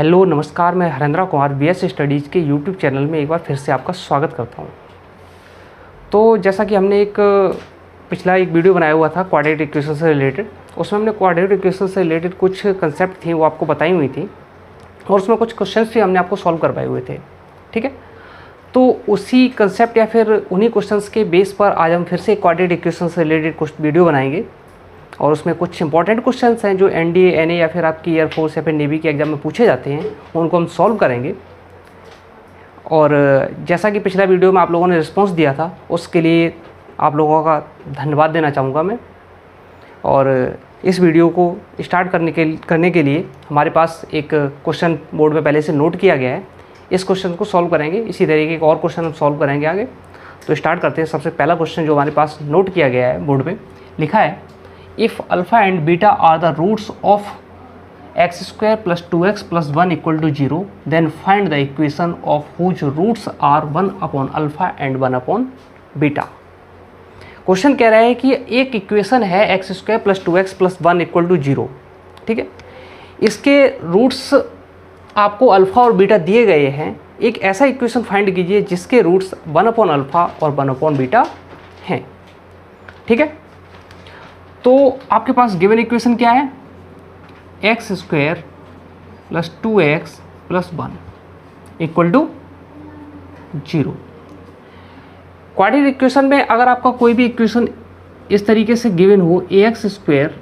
Hello नमस्कार, मैं Harendra Kumar BS studies के यूट्यूब चैनल में एक बार फिर से आपका स्वागत करता हूं। तो जैसा कि हमने पिछला एक वीडियो बनाया हुआ था क्वाड्रेटिक इक्वेशन से रिलेटेड, उसमें हमने क्वाड्रेटिक इक्वेशन से रिलेटेड कुछ कंसेप्ट थी वो आपको बताई हुई थी और उसमें कुछ क्वेश्चंस भी हमने आपको सॉल्व करवाए हुए थे। ठीक है, तो उसी कंसेप्ट या फिर उन्हीं क्वेश्चंस के बेस पर आज हम फिर से क्वाड्रेटिक इक्वेशन से रिलेटेड कुछ वीडियो बनाएंगे और उसमें कुछ इंपॉर्टेंट क्वेश्चंस हैं जो एनडीए, एनए या फिर आपकी एयरफोर्स या फिर नेवी के एग्जाम में पूछे जाते हैं, उनको हम सॉल्व करेंगे। और जैसा कि पिछला वीडियो में आप लोगों ने रिस्पांस दिया था, उसके लिए आप लोगों का धन्यवाद देना चाहूँगा मैं। और इस वीडियो को स्टार्ट करने के लिए हमारे पास एक क्वेश्चन बोर्ड में पहले से नोट किया गया है। इस क्वेश्चन को सॉल्व करेंगे, इसी तरीके के और क्वेश्चन हम सॉल्व करेंगे आगे। तो स्टार्ट करते हैं। सबसे पहला क्वेश्चन जो हमारे पास नोट किया गया है बोर्ड में, लिखा है if alpha and beta are the roots of x square plus 2x plus 1 equal to 0, then find the equation of whose roots are 1 upon alpha and 1 upon beta। Question कह रहा है कि एक इक्वेशन है x square plus 2x plus 1 equal to 0। ठीक है, इसके roots आपको अल्फ़ा और बीटा दिए गए हैं। एक ऐसा इक्वेशन फाइंड कीजिए जिसके रूट्स 1 अपॉन अल्फ़ा और 1 अपॉन बीटा हैं। ठीक है, तो आपके पास गिवन इक्वेशन क्या है, X square plus 2x plus 1 equal to 0। Quadratic equation में अगर आपका कोई भी इक्वेशन इस तरीके से गिवन हो, ax square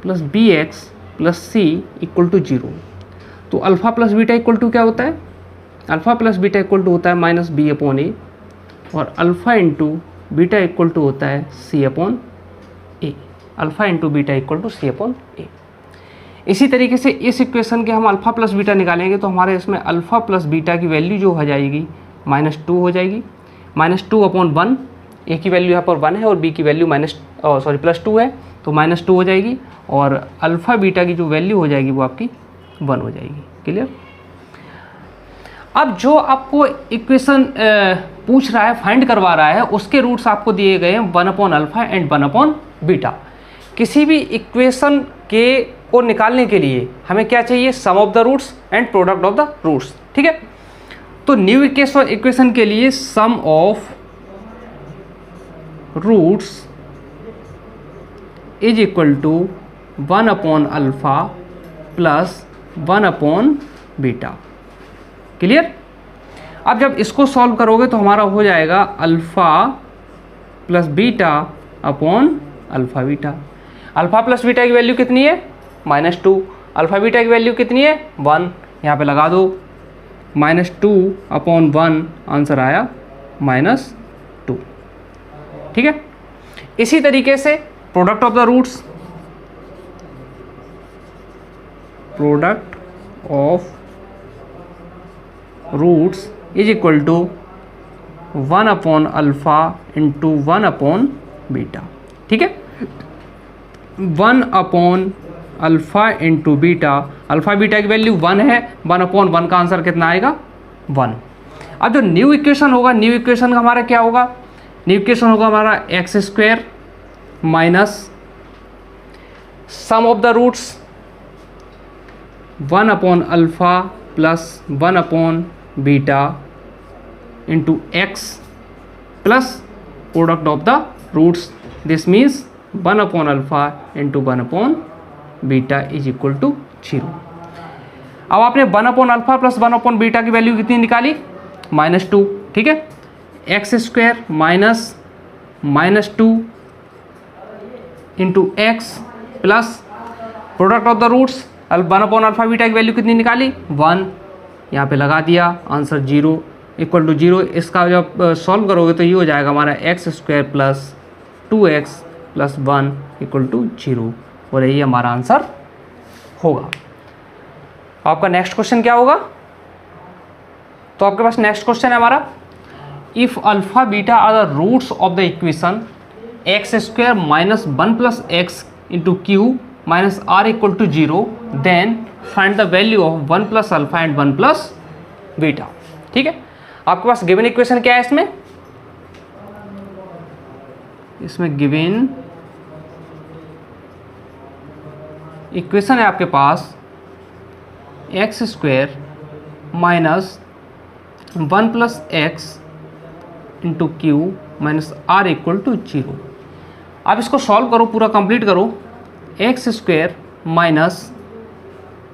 plus bx plus c equal to 0, तो alpha plus beta equal to क्या होता है, alpha plus beta equal to होता है माइनस बी अपॉन ए, और alpha into beta equal to होता है c upon a. Alpha into beta equal to c upon a. इसी तरीके से इस इक्वेशन के हम अल्फ़ा प्लस बीटा निकालेंगे तो हमारे इसमें अल्फ़ा प्लस बीटा की वैल्यू जो हो जाएगी -2 हो जाएगी। -2 अपॉन 1, ए की वैल्यू यहाँ पर 1 है और बी की वैल्यू +2 है, तो -2 हो जाएगी। और अल्फ़ा बीटा की जो वैल्यू हो जाएगी वो आपकी 1 हो जाएगी। क्लियर। अब जो आपको इक्वेशन पूछ रहा है, फाइंड करवा रहा है, उसके रूट्स आपको दिए गए हैं 1 upon alpha and 1 upon beta. किसी भी इक्वेशन को निकालने के लिए हमें क्या चाहिए, sum of the roots and product of the roots. ठीक है, तो न्यू इक्वेशन के लिए sum of roots is equal to 1 upon alpha plus 1 upon beta. Clear. अब जब इसको सॉल्व करोगे तो हमारा हो जाएगा alpha plus beta upon alpha beta. Alpha plus beta की वैल्यू कितनी है, -2। अल्फा बीटा की वैल्यू कितनी है, 1। यहाँ पे लगा दो, -2 अपॉन 1, आंसर आया -2। ठीक है, इसी तरीके से product of the roots, product of roots is equal to 1 upon alpha into 1 upon beta. ठीक है, 1 upon alpha into beta, alpha beta की वैल्यू 1 है, 1 अपॉन 1 का आंसर कितना आएगा, 1। अब जो न्यू इक्वेशन होगा, न्यू इक्वेशन का हमारा क्या होगा, न्यू इक्वेशन होगा हमारा X square minus sum of the roots 1 upon alpha plus 1 upon beta into X plus product of the roots. This means 1 upon alpha into 1 upon beta is equal to 0। अब आपने 1 upon alpha plus 1 upon beta की value कितनी निकाली, -2। ठीक है, X square minus -2 into X plus product of the roots 1 upon alpha beta की value कितनी निकाली, 1। यहाँ पे लगा दिया, आंसर 0 इक्वल टू 0। इसका जब सॉल्व करोगे तो ये हो जाएगा हमारा X square plus 2x plus 1 equal to 0, और यही हमारा आंसर होगा। आपका नेक्स्ट क्वेश्चन क्या होगा, तो आपके पास नेक्स्ट क्वेश्चन है हमारा, if alpha beta are the roots of the equation X square minus 1 plus x into Q minus are equal to 0, then find the value of 1 plus alpha and 1 plus beta. ठीक है, आपके पास given equation क्या है, इसमें given equation है आपके पास x square minus 1 plus x into Q minus are equal to 0। अब इसको सॉल्व करो, पूरा कंप्लीट करो। X square minus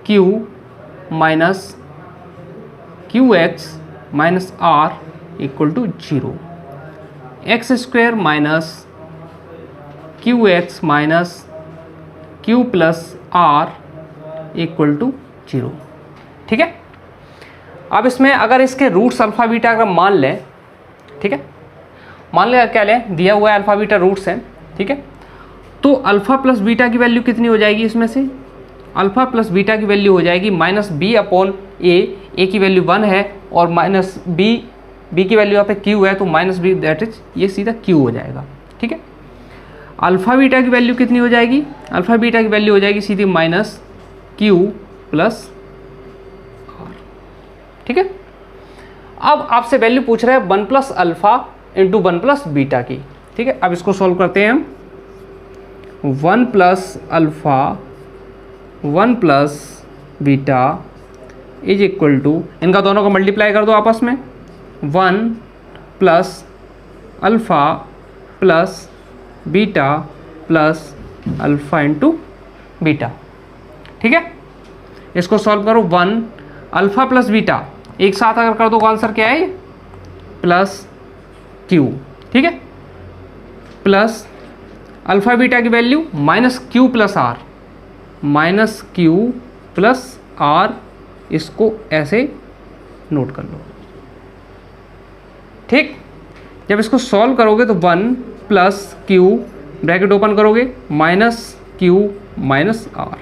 Q minus q x minus are equal to 0। X square minus q x minus Q plus r equal to 0। ठीक है। अब इसमें अगर इसके रूट्स अल्फा बीटा अगर मान लें, ठीक है, मान लें क्या लें, दिया हुआ है अल्फा बीटा रूट्स हैं, ठीक है, तो अल्फा प्लस बीटा की वैल्यू कितनी हो जाएगी इसमें से? अल्फा प्लस बीटा की वैल्यू हो जाएगी माइनस बी अपॉन ए की वैल्यू 1 है और माइनस बी की वैल्यू यहाँ पे क्यू है तो माइनस बी, दैट इज ये सीधा क्यू हो जाएगा। ठीक है। अल्फा बीटा की वैल्यू कितनी हो जाएगी? अल्फा बीटा की वैल्यू हो जाएगी सीधी माइनस क्यू प्लस आर। ठीक है। अब आपसे वैल्यू पूछ रहे हैं 1 plus alpha into 1 plus beta की। ठीक है। अब इसको सॉल्व करते हैं हम। 1 plus alpha 1 plus beta is equal to, इनका दोनों को मल्टीप्लाई कर दो आपस में, 1 plus alpha plus beta plus alpha into beta. ठीक है। इसको सॉल्व करो। 1 अल्फा प्लस बीटा एक साथ अगर कर दो तो आंसर क्या है? Plus Q. ठीक है। प्लस अल्फा बीटा की value minus Q plus R, minus Q plus R, इसको ऐसे नोट कर लो। ठीक। जब इसको सॉल्व करोगे तो 1 प्लस क्यू ब्रैकेट ओपन करोगे minus Q minus R,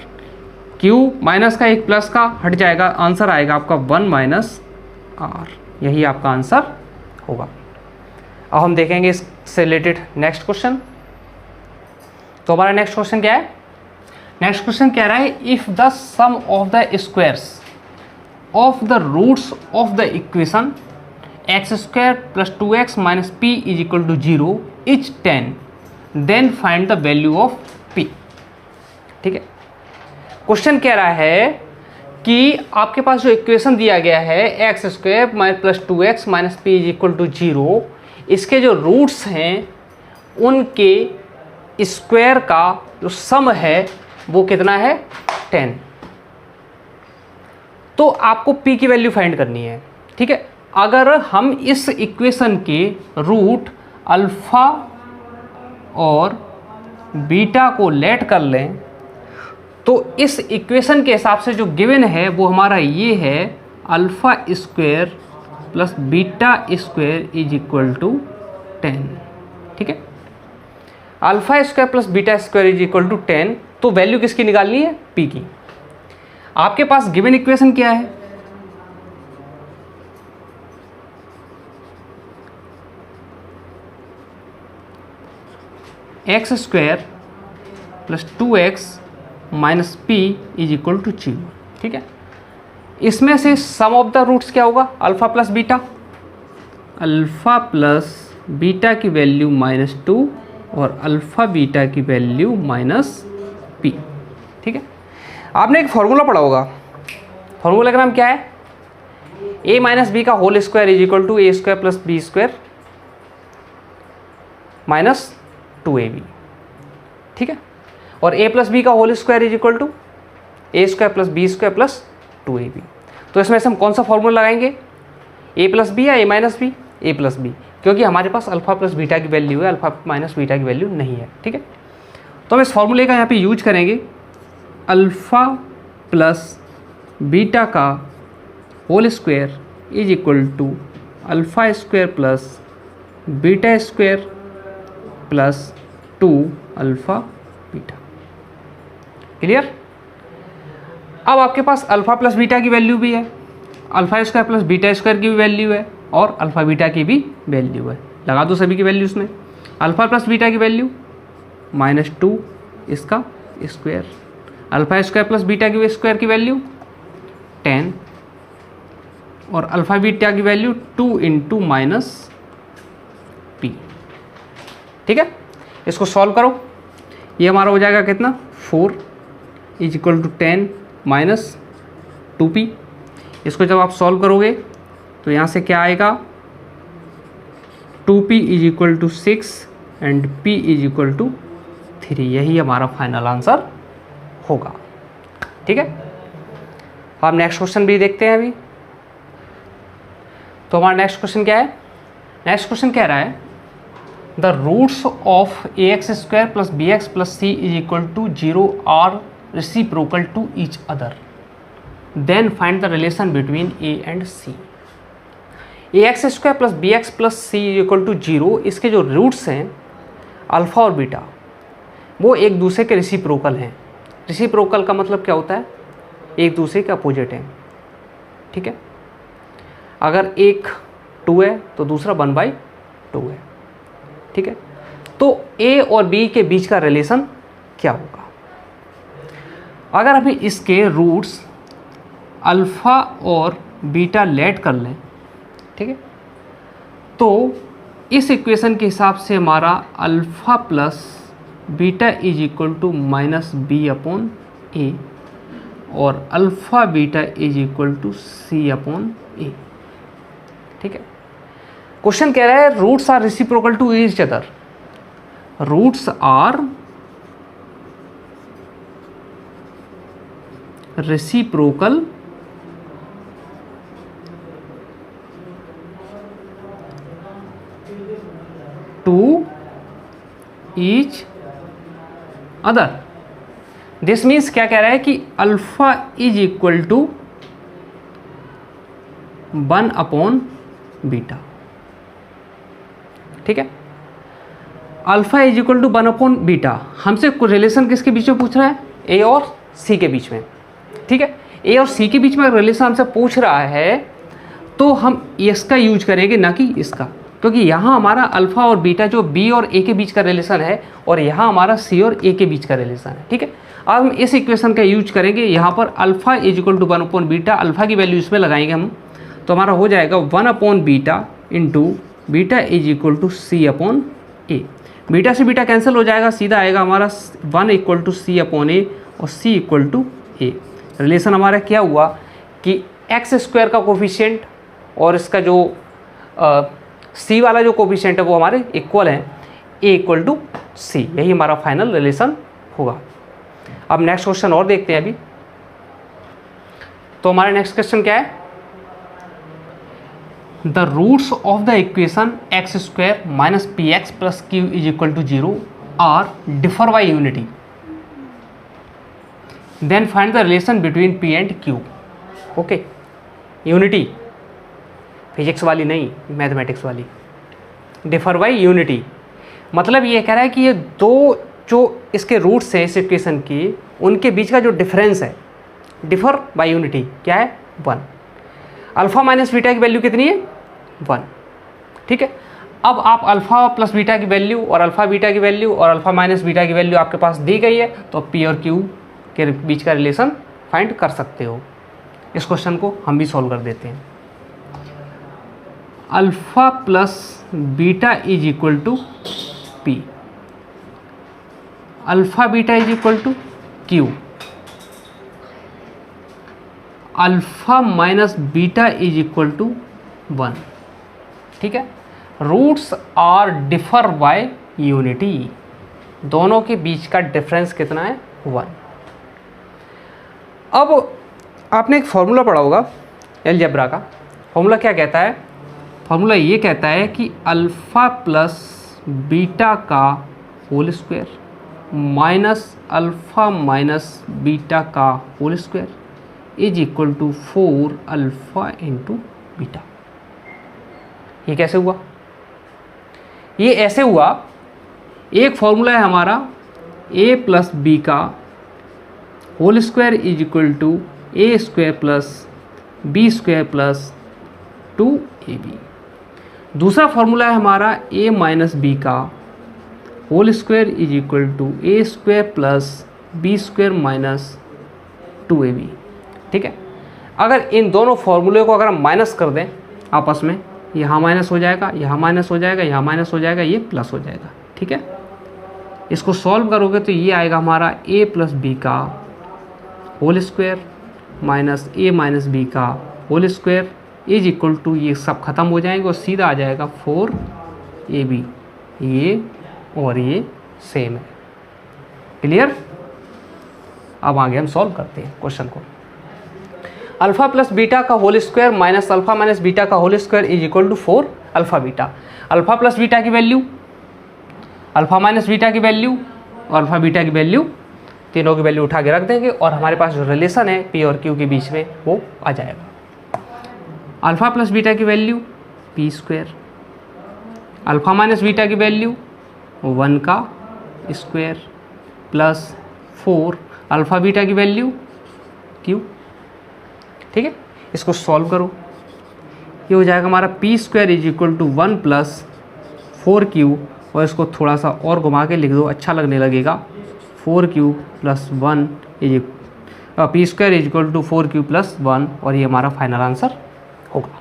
Q minus का एक प्लस का हट जाएगा, आंसर आएगा आपका 1 माइनस आर। यही आपका आंसर होगा। अब हम देखेंगे इससे रिलेटेड नेक्स्ट क्वेश्चन। तो हमारा नेक्स्ट क्वेश्चन क्या है? नेक्स्ट क्वेश्चन कह रहा है if the sum of the squares of the roots of the equation X square plus 2x minus P is equal to 0 is 10, then find the value of p। ठीक है। Question कह रहा है कि आपके पास जो इक्वेशन दिया गया है X square minus plus 2x minus P is equal to 0, इसके जो रूट्स हैं उनके स्क्वायर का जो सम है वो कितना है? 10। तो आपको p की वैल्यू फाइंड करनी है। ठीक है। अगर हम इस इक्वेशन के रूट अल्फा और बीटा को लेट कर लें तो इस इक्वेशन के हिसाब से जो गिवन है वो हमारा ये है, alpha square plus beta square is equal to 10। ठीक है। Alpha square plus beta square is equal to 10। तो वैल्यू किसकी निकालनी है? p की। आपके पास गिवन इक्वेशन क्या है? X square plus 2x minus P is equal to 0। ठीक है। इसमें से सम ऑफ द रूट्स क्या होगा? Alpha plus beta. Alpha plus beta की वैल्यू -2 और अल्फा बीटा की वैल्यू -p। ठीक है। आपने एक फॉर्मूला पढ़ा होगा, फॉर्मूला का नाम क्या है? a माइनस बी का whole square is equal to A square plus B square minus 2ab। ठीक है। और a प्लस बी का whole square is equal to A square plus B square plus 2ab। तो इसमें से हम कौन सा फॉर्मूला लगाएंगे? a प्लस बी या a minus B? a plus B, क्योंकि हमारे पास अल्फा प्लस बीटा की वैल्यू है, अल्फा माइनस बीटा की वैल्यू नहीं है। ठीक है। तो हम इस फॉर्मूले का यहाँ पे यूज करेंगे, अल्फा प्लस बीटा का whole square is equal to alpha square plus beta square plus 2 alpha beta. Clear? अब आपके पास अल्फा प्लस बीटा की वैल्यू भी है, alpha square plus beta square की भी वैल्यू है और अल्फा बीटा की भी वैल्यू है। लगा दो सभी की वैल्यू इसमें। अल्फा प्लस बीटा की वैल्यू -2 इसका square, alpha square plus beta की स्क्वायर की वैल्यू 10 और अल्फा बीटा की वैल्यू 2 इंटू -p। ठीक है। इसको सॉल्व करो। ये हमारा हो जाएगा कितना? 4 is equal to 10 minus 2p। इसको जब आप सॉल्व करोगे तो यहाँ से क्या आएगा, 2p is equal to 6 and p is equal to 3। यही हमारा फाइनल आंसर होगा। ठीक है, अब नेक्स्ट क्वेश्चन भी देखते हैं अभी। तो हमारा नेक्स्ट क्वेश्चन क्या है, नेक्स्ट क्वेश्चन कह रहा है the roots of ax² plus bx plus c is equal to 0 are reciprocal to each other, then find the relation between a and c। ax² plus bx plus c is equal to 0, इसके जो roots हैं alpha और beta वो एक दूसरे के reciprocal हैं। Reciprocal का मतलब क्या होता है, एक दूसरे के अपोजिट हैं। ठीक है, अगर एक 2 है तो दूसरा 1/2 है। ठीक है, तो a और b के बीच का रिलेशन क्या होगा। अगर अभी इसके रूट्स अल्फ़ा और बीटा लेट कर लें, ठीक है, तो इस इक्वेशन के हिसाब से हमारा alpha plus beta is equal to -b/a और alpha beta is equal to c/a। ठीक है, क्वेश्चन कह रहा है roots are reciprocal to each other, roots are reciprocal to each other. This means क्या कह रहा है कि अल्फा इज इक्वल टू 1/बीटा। ठीक है, अल्फा इज इक्वल टू 1/बीटा। हमसे रिलेशन किसके बीच में पूछ रहा है, ए और सी के बीच में। ठीक है, ए और सी के बीच में रिलेशन हमसे पूछ रहा है तो हम इसका यूज करेंगे ना कि इसका, क्योंकि यहाँ हमारा अल्फा और बीटा जो बी और ए के बीच का रिलेशन है और यहाँ हमारा सी और ए के बीच का रिलेशन है। ठीक है, अब हम इस इक्वेशन का यूज करेंगे। यहाँ पर अल्फा इज इक्वल टू 1/बीटा, अल्फा की वैल्यू इसमें लगाएंगे हम, तो हमारा हो जाएगा 1/बीटा into beta is equal to c/a। Beta से बीटा कैंसिल हो जाएगा, सीधा आएगा हमारा 1 इक्वल टू c/a और c equal to a। Relation हमारा क्या हुआ कि x² का कोफिशिएंट और इसका जो c वाला जो कोफिशिएंट है वो हमारे इक्वल हैं, a इक्वल टू c। यही हमारा फाइनल रिलेशन होगा। अब नेक्स्ट क्वेश्चन और देखते हैं अभी। तो हमारा नेक्स्ट क्वेश्चन क्या है, the roots of the equation x² minus px plus q is equal to 0 are differ by unity, then find the relation between p and q। Okay, unity physics वाली नहीं, मैथमेटिक्स वाली। Differ by unity मतलब ये कह रहा है कि ये दो जो इसके रूट्स हैं इस इक्वेशन की, उनके बीच का जो डिफरेंस है, डिफर बाई यूनिटी क्या है, 1। अल्फा माइनस बीटा की वैल्यू कितनी है, 1। ठीक है, अब आप अल्फा प्लस बीटा की वैल्यू और अल्फा बीटा की वैल्यू और अल्फा माइनस बीटा की वैल्यू आपके पास दी गई है, तो पी और क्यू के बीच का रिलेशन फाइंड कर सकते हो। इस क्वेश्चन को हम भी सॉल्व कर देते हैं। Alpha plus beta is equal to p, alpha beta is equal to q, alpha minus beta is equal to 1। ठीक है, roots are differ by unity, दोनों के बीच का डिफरेंस कितना है, 1। अब आपने एक फॉर्मूला पढ़ा होगा अलजेब्रा का। फॉर्मूला क्या कहता है, फॉर्मूला ये कहता है कि अल्फ़ा प्लस बीटा का whole square minus alpha minus beta का whole square is equal to 4 alpha into beta. ये कैसे हुआ, ये ऐसे हुआ, एक फॉर्मूला है हमारा a प्लस बी का whole square is equal to a² plus b² plus 2ab। दूसरा फॉर्मूला है हमारा a माइनस बी का whole square is equal to a² plus b² minus 2ab। ठीक है, अगर इन दोनों फॉर्मूले को अगर हम माइनस कर दें आपस में, यहाँ माइनस हो जाएगा, यहाँ माइनस हो जाएगा, यहाँ माइनस हो जाएगा, ये प्लस हो जाएगा। ठीक है, इसको सॉल्व करोगे तो ये आएगा हमारा a प्लस बी का whole square minus a minus B का whole square is equal to, ये सब खत्म हो जाएंगे और सीधा आ जाएगा 4ab। ये और ये सेम है। क्लियर? अब आगे हम सॉल्व करते हैं क्वेश्चन को। अल्फा प्लस बीटा का whole square minus alpha minus beta का whole square is equal to 4 alpha beta. Alpha plus beta की वैल्यू, अल्फा माइनस बीटा की वैल्यू और अल्फा बीटा की वैल्यू, तीनों की वैल्यू उठा के रख देंगे और हमारे पास जो रिलेशन है पी और क्यू के बीच में वो आ जाएगा। अल्फा प्लस बीटा की value p square, alpha minus beta की वैल्यू 1 का स्क्वायर प्लस 4 अल्फा बीटा की वैल्यू क्यू। ठीक है, इसको सॉल्व करो। ये हो जाएगा हमारा p square is equal to 1 plus 4q, और इसको थोड़ा सा और घुमा के लिख दो, अच्छा लगने लगेगा। 4q plus 1 is p square is equal to 4q plus 1, और ये हमारा फाइनल आंसर होगा।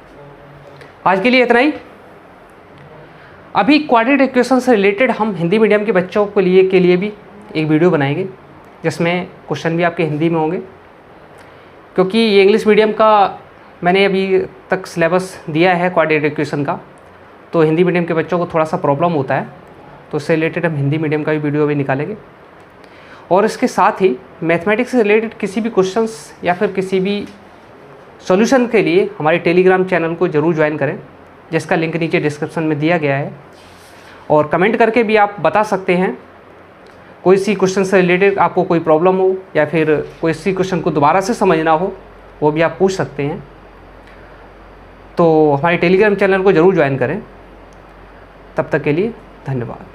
आज के लिए इतना ही। अभी क्वाड्रेटिक इक्वेशन से रिलेटेड हम हिंदी मीडियम के बच्चों के लिए भी एक वीडियो बनाएंगे जिसमें क्वेश्चन भी आपके हिंदी में होंगे, क्योंकि ये इंग्लिश मीडियम का मैंने अभी तक सिलेबस दिया है क्वाड्रेटिक इक्वेशन का, तो हिंदी मीडियम के बच्चों को थोड़ा सा प्रॉब्लम होता है, तो उससे रिलेटेड हम हिंदी मीडियम का भी वीडियो अभी निकालेंगे। और इसके साथ ही मैथमेटिक्स से रिलेटेड किसी भी क्वेश्चंस या फिर किसी भी सॉल्यूशन के लिए हमारे टेलीग्राम चैनल को ज़रूर ज्वाइन करें, जिसका लिंक नीचे डिस्क्रिप्शन में दिया गया है। और कमेंट करके भी आप बता सकते हैं कोई सी क्वेश्चन से रिलेटेड आपको कोई प्रॉब्लम हो या फिर कोई सी क्वेश्चन को दोबारा से समझना हो, वो भी आप पूछ सकते हैं। तो हमारे टेलीग्राम चैनल को ज़रूर ज्वाइन करें। तब तक के लिए धन्यवाद।